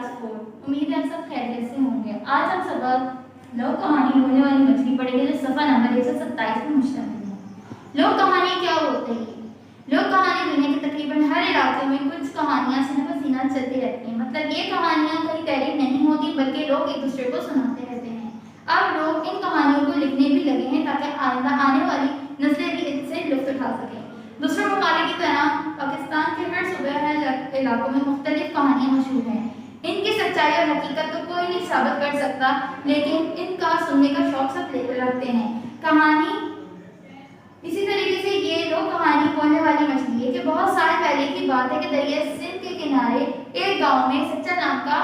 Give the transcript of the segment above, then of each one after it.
Class 4। उम्मीद है आप सब खैरियत से होंगे। आज हम सबक लोक कहानी होने वाली मछली पढ़ेंगे जो सफ़ा नंबर 127 में मुश्तमिल है। लोक कहानी क्या होती है? लोक कहानी दुनिया के तकरीबन हर इलाके में कुछ कहानियाँ सीना सीना चलती रहती हैं। मतलब ये कहानियाँ कहीं तहरीर नहीं होती बल्कि लोग एक दूसरे को सुनाते रहते हैं। अब लोग इन कहानियों को लिखने भी लगे हैं ताकि आने वाली नस्लें भी इनसे लुत्फ उठा सकें। दूसरे ममालिक की तरह पाकिस्तान के हर सूबे हर इलाकों में मुख्तलिफ कहानियाँ मशहूर हैं। इनकी सच्चाई और हकीकत तो कोई नहीं साबित कर सकता, लेकिन इनका सुनने का शौक सब रखते हैं। कहानी इसी तरीके से ये लोग कहानी बोलने वाली मछली है कि बहुत साल पहले की बात है कि दरिया सिंध के किनारे एक गांव में सच्चर नाम का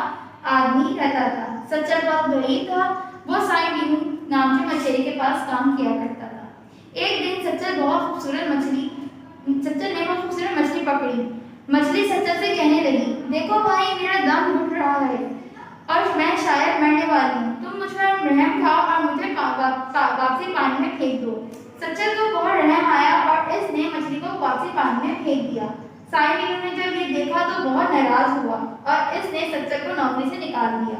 आदमी रहता था। सच्चर बहुत गरीब था। वो साई बीनू नाम के मछली के पास काम किया करता था। एक दिन सच्चर ने बहुत खूबसूरत मछली पकड़ी। मछली सच्चर से कहने लगी, देखो भाई, मेरा दम घुट रहा है और मैं शायद मरने वाली हूँ। तुम मुझ पर रहम खाओ और मुझे वापसी पानी में फेंक दो। सच्चर को बहुत रहम आया और इसने मछली को वापसी पानी में फेंक दिया। साई बीनू ने जब ये देखा तो बहुत नाराज हुआ और इसने सच्चर को नौकरी से निकाल दिया।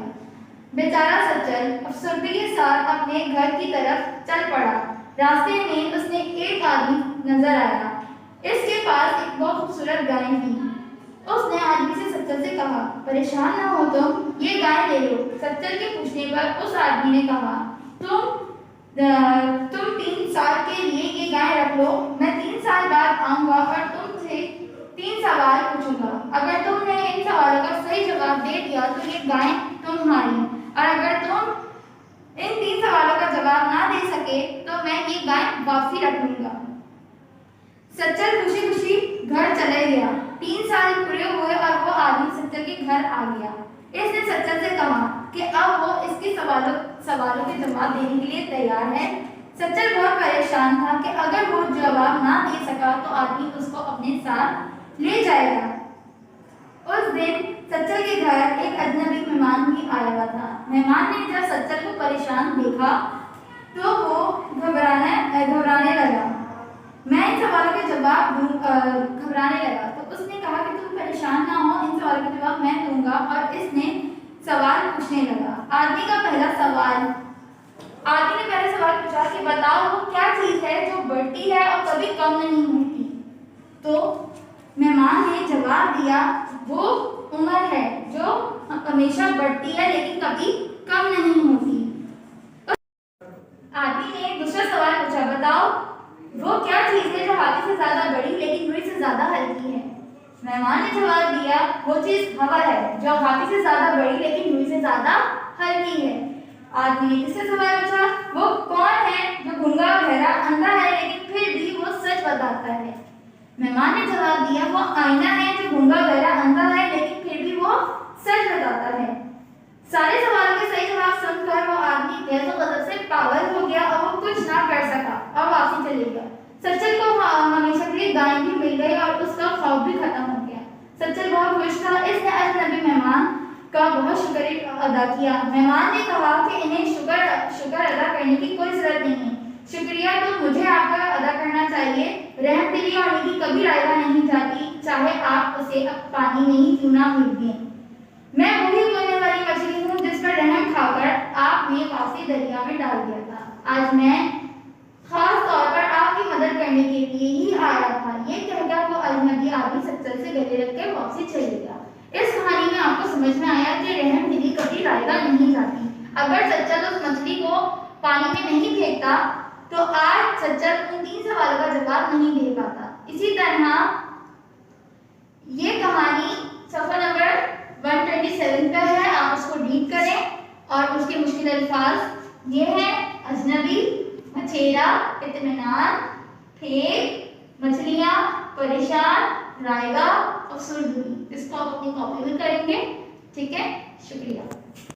बेचारा सच्चर अफसरदगी के साथ अपने घर की तरफ चल पड़ा। रास्ते में उसने एक आदमी नजर आया। इसके पास एक बहुत खूबसूरत गाय थी। उसने आदमी से सच्चर से कहा, परेशान ना हो तुम, ये गाय ले लो। सच्चर के पूछने पर उस आदमी ने कहा, तुम 3 साल के लिए ये गाय रख लो। मैं 3 साल बाद आऊंगा और तुमसे 3 सवाल पूछूंगा। अगर तुमने इन सवालों का सही जवाब दे दिया तो ये गाय तुम्हारी, और अगर तुम इन 3 सवालों का जवाब ना दे सके तो मैं ये गाय वापसी रख लूंगा। सच्चर खुशी खुशी घर चले गया। 3 साल पूरे हुए और वो आदमी सच्चर के घर आ गया। इसने सच्चर से कहा कि अब वो इसके सवालों के जवाब देने के लिए तैयार है। सच्चर बहुत परेशान था कि अगर वो जवाब ना दे सका तो आदमी उसको अपने साथ ले जाएगा। उस दिन सच्चर के घर एक अजनबी मेहमान भी आया हुआ था। मेहमान ने जब सच्चर को परेशान देखा तो वो घबराने लगा। मैं इन सवालों के जवाब घबराने लगा तो उसने कहा कि तुम परेशान ना हो, इन सवालों के जवाब मैं दूंगा। और इसने सवाल पूछने लगा। आदमी ने पहला सवाल पूछा कि बताओ वो क्या चीज़ है जो बढ़ती है और कभी कम नहीं होती। तो मेहमान ने जवाब दिया, वो उम्र है जो हमेशा बढ़ती है लेकिन कभी कम नहीं होती। आदमी ने दूसरा सवाल पूछा, बताओ वो क्या चीज़ है जो हाथी से ज्यादा बड़ी लेकिन रुई से ज्यादा हल्की है। मेहमान ने जवाब दिया, वो चीज़ हवा है जो हाथी से ज्यादा बड़ी लेकिन रुई से ज्यादा हल्की है। आदमी ने तीसरा सवाल पूछा, वो कौन है जो गूंगा बहरा अंधा है लेकिन फिर भी वो सच बताता है। मेहमान ने जवाब दिया, वो आईना है जो गूंगा बहरा अंधा है लेकिन फिर भी वो सच बताता है। सारे सवालों के सही जवाब सुनकर वो आदमी गैज़ो गज़ब से पागल हो गया और वो कुछ ना कर सका और वापसी चले गया। सच्चर को हमेशा के लिए गाय भी मिल गई और उसका खौफ भी खत्म हो गया। सच्चर बहुत खुश था। इसने अजनबी मेहमान का बहुत शुक्र अदा किया। मेहमान ने कहा कि इन्हें शुक्र अदा करने की कोई जरूरत नहीं है। शुक्रिया तो मुझे आपका अदा करना चाहिए। रहमदिली और नेकी कभी रायगा नहीं जाती, चाहे आप उसे पानी में ही क्यों ना फेंक दें। मैं वही बोलने वाली मछली हूँ जिस पर रहम खाकर आपने वापसी दरिया में डाल दिया था। आज मैं खास तौर पर आपकी मदद करने के लिए ही आया था। ये कहकर वो अजनबी आदमी सच्चर से गले लग कर वापसी चले गया। इस कहानी में आपको समझ में आया कि रहम दिली कभी रायगा नहीं जाती। अगर सच्चर उस मछली को पानी में नहीं फेंकता तो आज सच्चर उन 3 सवालों का जवाब नहीं दे पाता। इसी तरह ये कहानी सफा नंबर 127 पे है। आप उसको रीड करें और उसके मुश्किल अल्फाज ये हैं: अजनबी, मछेरा, इत्मीनान, फेंक, मछलियाँ, परेशान, रायगा और सुरदुरी। इसको आप अपनी कॉपी में करेंगे। ठीक है, शुक्रिया।